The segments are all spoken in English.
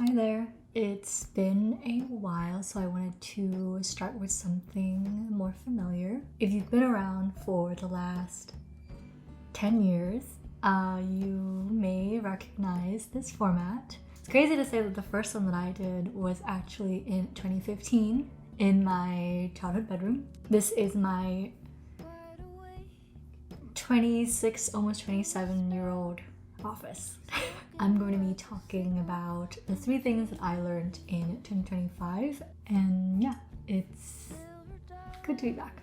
Hi there. It's been a while, so I wanted to start with something more familiar. If you've been around for the last 10 years, you may recognize this format. It's crazy to say that the first one that I did was actually in 2015 in my childhood bedroom. This is my 26, almost 27-year-old office. I'm going to be talking about the 3 things that I learned in 2025, and yeah, it's good to be back.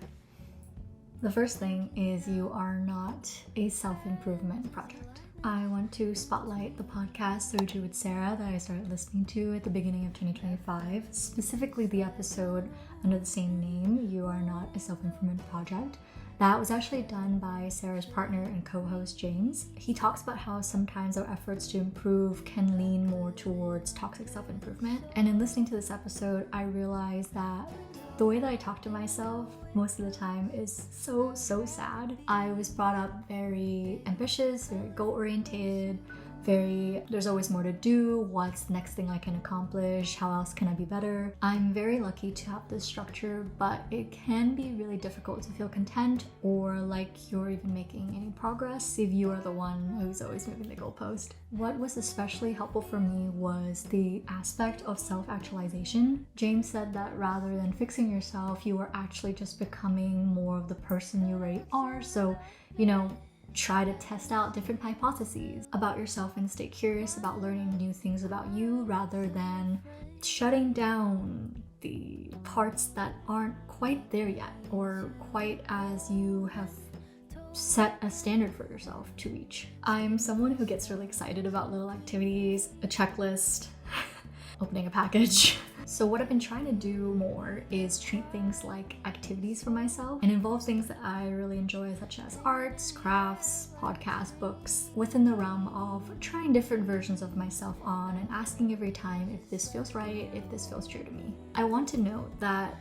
The first thing is you are not a self-improvement project. I want to spotlight the podcast Soju with Sarah that I started listening to at the beginning of 2025, specifically the episode under the same name, You Are Not a Self-Improvement Project. That was actually done by Sarah's partner and co-host James. He talks about how sometimes our efforts to improve can lean more towards toxic self-improvement. And in listening to this episode, I realized that the way that I talk to myself most of the time is so sad. I was brought up very ambitious, very goal-oriented, there's always more to do, what's the next thing I can accomplish, how else can I be better. I'm very lucky to have this structure, but it can be really difficult to feel content or like you're even making any progress if you are the one who's always moving the goalpost. What was especially helpful for me was the aspect of self-actualization. James said that rather than fixing yourself, you are actually just becoming more of the person you already are. So, try to test out different hypotheses about yourself and stay curious about learning new things about you rather than shutting down the parts that aren't quite there yet or quite as you have set a standard for yourself to reach. I'm someone who gets really excited about little activities, a checklist, opening a package. So what I've been trying to do more is treat things like activities for myself and involve things that I really enjoy, such as arts, crafts, podcasts, books, within the realm of trying different versions of myself on and asking every time if this feels right, if this feels true to me. I want to note that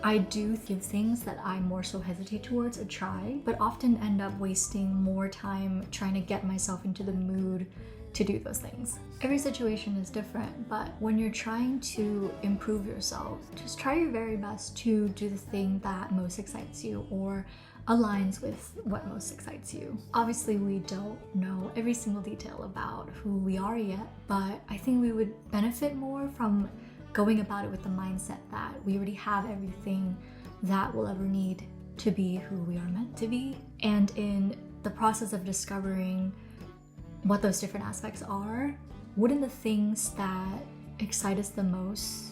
I do give things that I more so hesitate towards a try, but often end up wasting more time trying to get myself into the mood to do those things. Every situation is different, but when you're trying to improve yourself, just try your very best to do the thing that most excites you or aligns with what most excites you. Obviously, we don't know every single detail about who we are yet, but I think we would benefit more from going about it with the mindset that we already have everything that we'll ever need to be who we are meant to be. And in the process of discovering what those different aspects are, wouldn't the things that excite us the most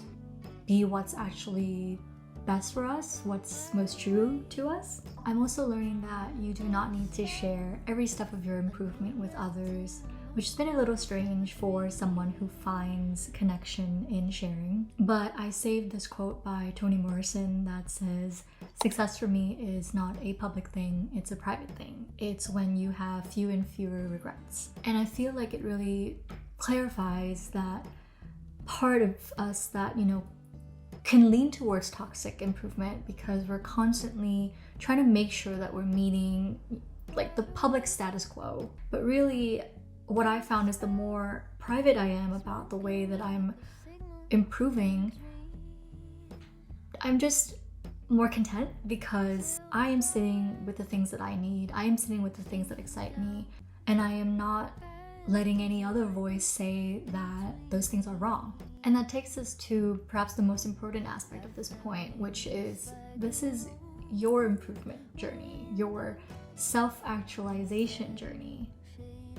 be what's actually best for us, what's most true to us? I'm also learning that you do not need to share every step of your improvement with others, which has been a little strange for someone who finds connection in sharing. But I saved this quote by Toni Morrison that says, "Success for me is not a public thing, it's a private thing. It's when you have few and fewer regrets." And I feel like it really clarifies that part of us that, can lean towards toxic improvement because we're constantly trying to make sure that we're meeting like the public status quo. But really, what I found is the more private I am about the way that I'm improving, I'm just more content because I am sitting with the things that I need. I am sitting with the things that excite me, and I am not letting any other voice say that those things are wrong. And that takes us to perhaps the most important aspect of this point, which is this is your improvement journey, your self-actualization journey.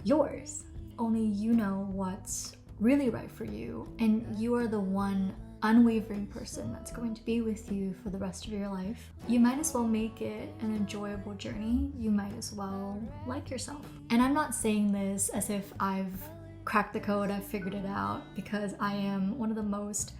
Yours. Only you know what's really right for you, and you are the one unwavering person that's going to be with you for the rest of your life. You might as well make it an enjoyable journey. You might as well like yourself. And I'm not saying this as if I've cracked the code, I've figured it out, because I am one of the most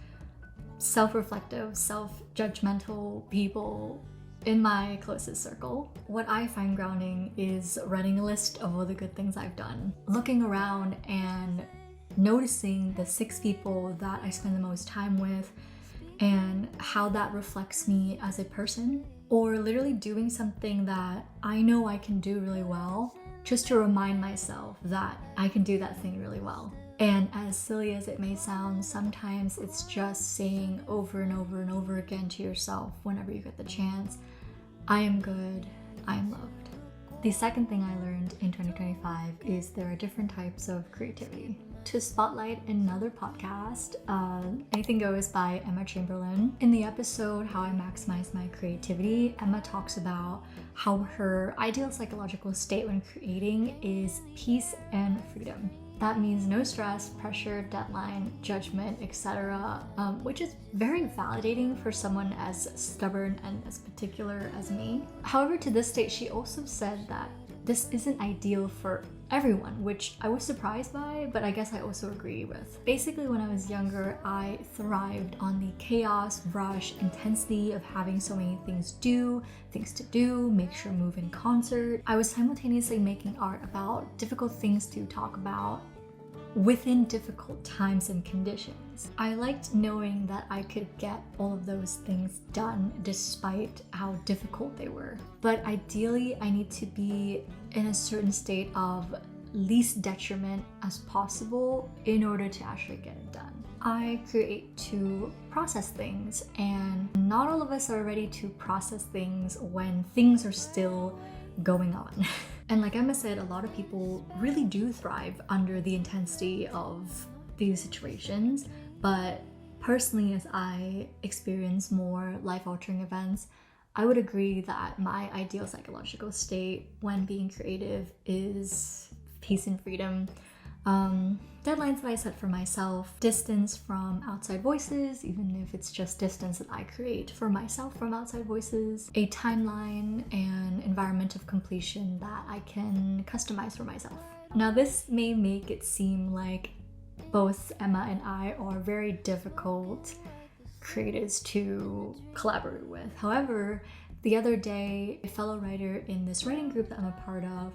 self-reflective, self-judgmental people in my closest circle. What I find grounding is writing a list of all the good things I've done, looking around and noticing the 6 people that I spend the most time with and how that reflects me as a person, or literally doing something that I know I can do really well just to remind myself that I can do that thing really well. And as silly as it may sound, sometimes it's just saying over and over and over again to yourself whenever you get the chance, I am good, I am loved. The second thing I learned in 2025 is there are different types of creativity. To spotlight another podcast, Anything Goes by Emma Chamberlain. In the episode How I Maximize My Creativity, Emma talks about how her ideal psychological state when creating is peace and freedom. That means no stress, pressure, deadline, judgment, etc., which is very validating for someone as stubborn and as particular as me. However, to this state, she also said that this isn't ideal for everyone, which I was surprised by, but I guess I also agree with. Basically, when I was younger, I thrived on the chaos, rush, intensity of having so many things to do, make sure move in concert. I was simultaneously making art about difficult things to talk about within difficult times and conditions. I liked knowing that I could get all of those things done despite how difficult they were. But ideally, I need to be in a certain state of least detriment as possible in order to actually get it done. I create to process things, and not all of us are ready to process things when things are still going on. And like Emma said, a lot of people really do thrive under the intensity of these situations, but personally, as I experience more life-altering events, I would agree that my ideal psychological state when being creative is peace and freedom. Deadlines that I set for myself, distance from outside voices, even if it's just distance that I create for myself from outside voices, a timeline and environment of completion that I can customize for myself. Now, this may make it seem like both Emma and I are very difficult creatives to collaborate with. However, the other day, a fellow writer in this writing group that I'm a part of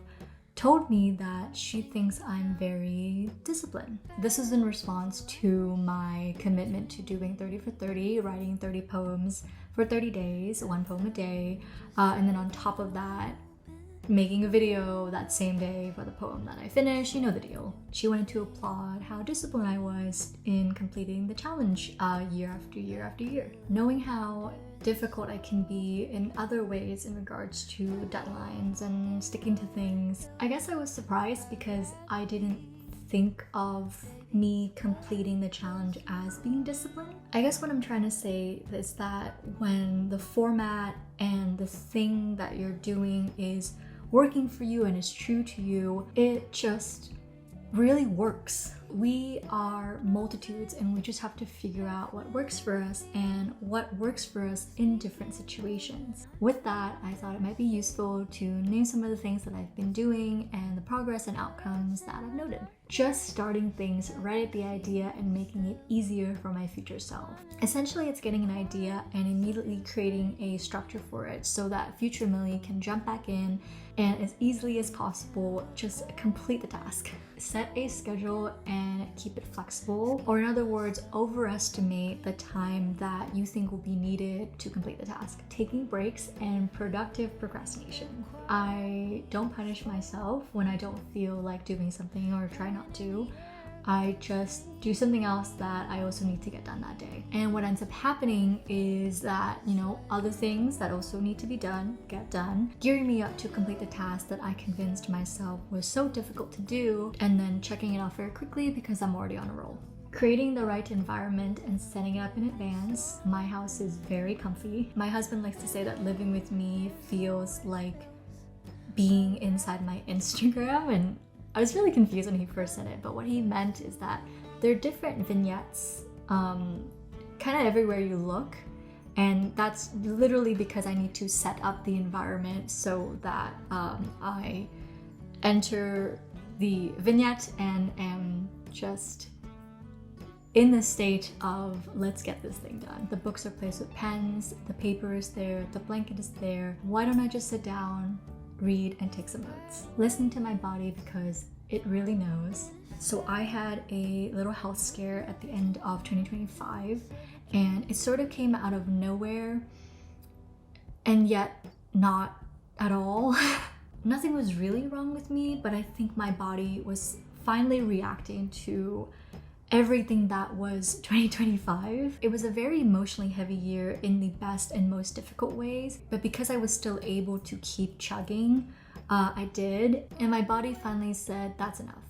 told me that she thinks I'm very disciplined. This is in response to my commitment to doing 30 for 30, writing 30 poems for 30 days, one poem a day, and then on top of that, making a video that same day for the poem that I finished. You know the deal. She wanted to applaud how disciplined I was in completing the challenge year after year after year. Knowing how difficult I can be in other ways in regards to deadlines and sticking to things, I guess I was surprised because I didn't think of me completing the challenge as being disciplined. I guess what I'm trying to say is that when the format and the thing that you're doing is working for you and is true to you, it just really works. We are multitudes and we just have to figure out what works for us and what works for us in different situations. With that, I thought it might be useful to name some of the things that I've been doing and the progress and outcomes that I've noted. Just starting things right at the idea and making it easier for my future self. Essentially, it's getting an idea and immediately creating a structure for it so that future Millie can jump back in and as easily as possible just complete the task. Set a schedule and keep it flexible, or in other words, overestimate the time that you think will be needed to complete the task. Taking breaks and productive procrastination. I don't punish myself when I don't feel like doing something or try not to. I just do something else that I also need to get done that day. And what ends up happening is that, other things that also need to be done, get done, gearing me up to complete the task that I convinced myself was so difficult to do, and then checking it off very quickly because I'm already on a roll. Creating the right environment and setting it up in advance. My house is very comfy. My husband likes to say that living with me feels like being inside my Instagram, and I was really confused when he first said it, but what he meant is that there are different vignettes kind of everywhere you look, and that's literally because I need to set up the environment so that I enter the vignette and am just in the state of let's get this thing done. The books are placed with pens, the paper is there, the blanket is there. Why don't I just sit down, read, and take some notes? Listen to my body because it really knows. So I had a little health scare at the end of 2025, and it sort of came out of nowhere, and yet not at all. Nothing was really wrong with me, but I think my body was finally reacting to everything that was 2025. It was a very emotionally heavy year in the best and most difficult ways, but because I was still able to keep chugging, I did, and my body finally said that's enough,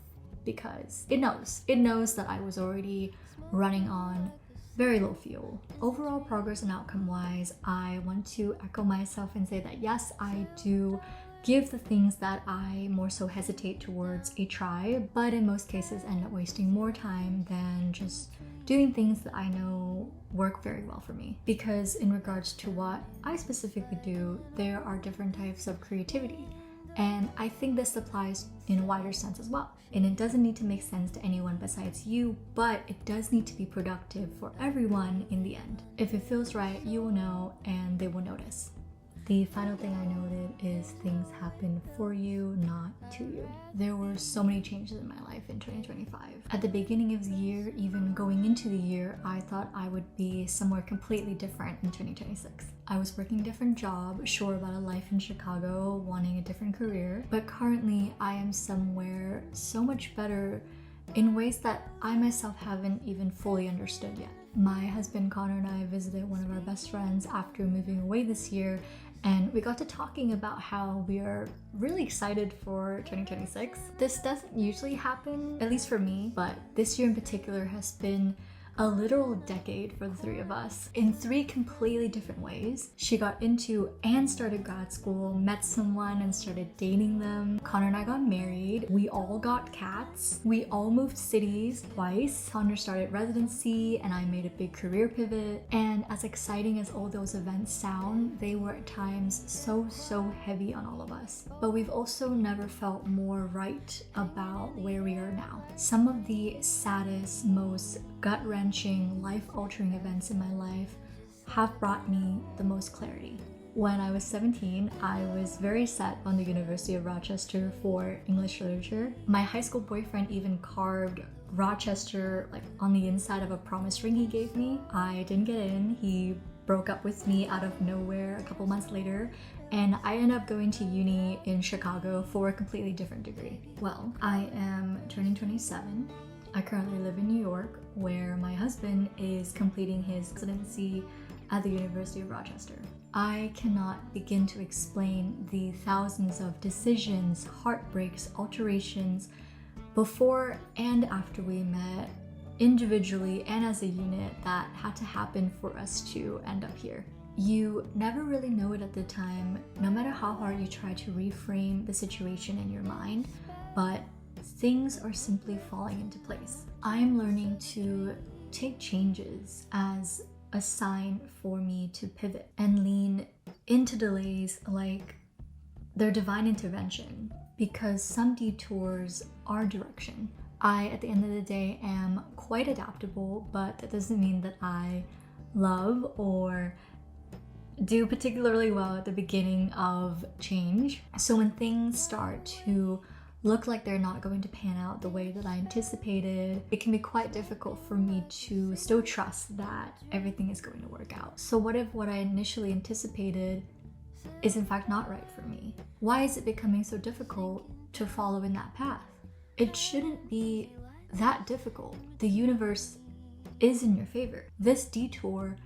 because it knows that I was already running on very low fuel. Overall progress and outcome wise, I want to echo myself and say that yes, I do give the things that I more so hesitate towards a try, but in most cases end up wasting more time than just doing things that I know work very well for me. Because in regards to what I specifically do, there are different types of creativity. And I think this applies in a wider sense as well. And it doesn't need to make sense to anyone besides you, but it does need to be productive for everyone in the end. If it feels right, you will know and they will notice. The final thing I noted is things happen for you, not to you. There were so many changes in my life in 2025. At the beginning of the year, even going into the year, I thought I would be somewhere completely different in 2026. I was working a different job, sure about a life in Chicago, wanting a different career, but currently I am somewhere so much better in ways that I myself haven't even fully understood yet. My husband Connor and I visited one of our best friends after moving away this year, and we got to talking about how we are really excited for 2026. This doesn't usually happen, at least for me, but this year in particular has been a literal decade for the three of us in three completely different ways. She got into and started grad school, met someone and started dating them. Connor and I got married. We all got cats. We all moved cities twice. Connor started residency and I made a big career pivot. And as exciting as all those events sound, they were at times so heavy on all of us. But we've also never felt more right about where we are now. Some of the saddest, most gut-wrenching, life-altering events in my life have brought me the most clarity. When I was 17, I was very set on the University of Rochester for English literature. My high school boyfriend even carved Rochester on the inside of a promise ring he gave me. I didn't get in. He broke up with me out of nowhere a couple months later, and I ended up going to uni in Chicago for a completely different degree. Well, I am turning 27. I currently live in New York, where my husband is completing his residency at the University of Rochester. I cannot begin to explain the thousands of decisions, heartbreaks, alterations before and after we met, individually and as a unit, that had to happen for us to end up here. You never really know it at the time, no matter how hard you try to reframe the situation in your mind, but things are simply falling into place. I'm learning to take changes as a sign for me to pivot and lean into delays like their divine intervention, because some detours are direction. I, at the end of the day, am quite adaptable, but that doesn't mean that I love or do particularly well at the beginning of change. So when things start to look like they're not going to pan out the way that I anticipated, it can be quite difficult for me to still trust that everything is going to work out. So what if what I initially anticipated is in fact not right for me? Why is it becoming so difficult to follow in that path? It shouldn't be that difficult. The universe is in your favor. This detour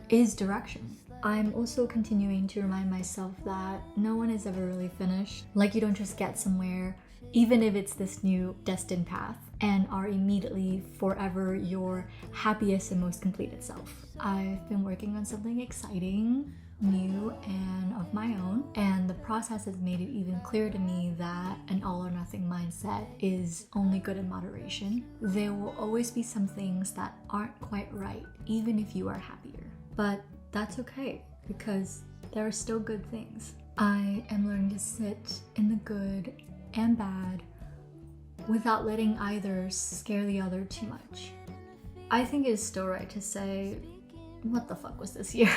is direction. I'm also continuing to remind myself that no one is ever really finished. Like, you don't just get somewhere, even if it's this new destined path, and are immediately forever your happiest and most completed self. I've been working on something exciting, new, and of my own, and the process has made it even clearer to me that an all or nothing mindset is only good in moderation. There will always be some things that aren't quite right, even if you are happier. But that's okay, because there are still good things. I am learning to sit in the good and bad without letting either scare the other too much. I think it is still right to say, what the fuck was this year?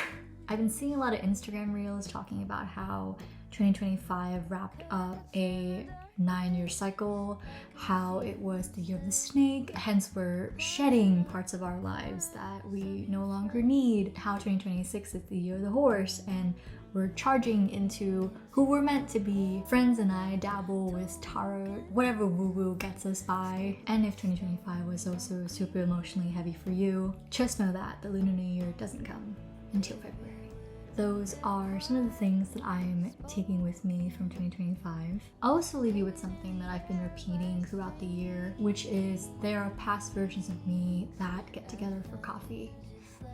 I've been seeing a lot of Instagram reels talking about how 2025 wrapped up a 9-year cycle, how it was the year of the snake, hence we're shedding parts of our lives that we no longer need, how 2026 is the year of the horse, and we're charging into who we're meant to be. Friends and I dabble with tarot, whatever woo-woo gets us by. And if 2025 was also super emotionally heavy for you, just know that the Lunar New Year doesn't come until February. Those are some of the things that I'm taking with me from 2025. I'll also leave you with something that I've been repeating throughout the year, which is there are past versions of me that get together for coffee,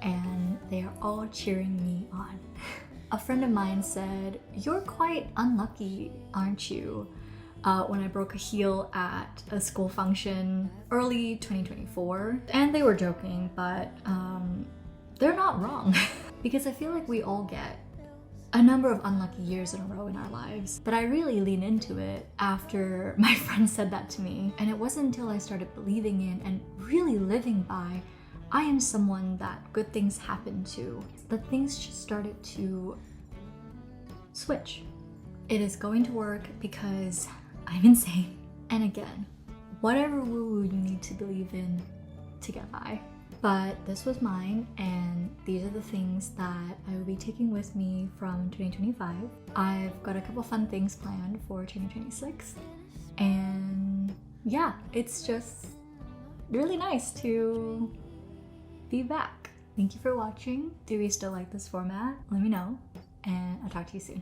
and they are all cheering me on. A friend of mine said, "You're quite unlucky, aren't you?" When I broke a heel at a school function early 2024. And they were joking, but they're not wrong. Because I feel like we all get a number of unlucky years in a row in our lives. But I really leaned into it after my friend said that to me. And it wasn't until I started believing in and really living by I am someone that good things happen to, that things just started to switch. It is going to work because I'm insane. And again, whatever woo-woo you need to believe in to get by. But this was mine, and these are the things that I will be taking with me from 2025. I've got a couple fun things planned for 2026. And yeah, it's just really nice to be back. Thank you for watching. Do you still like this format? Let me know, and I'll talk to you soon.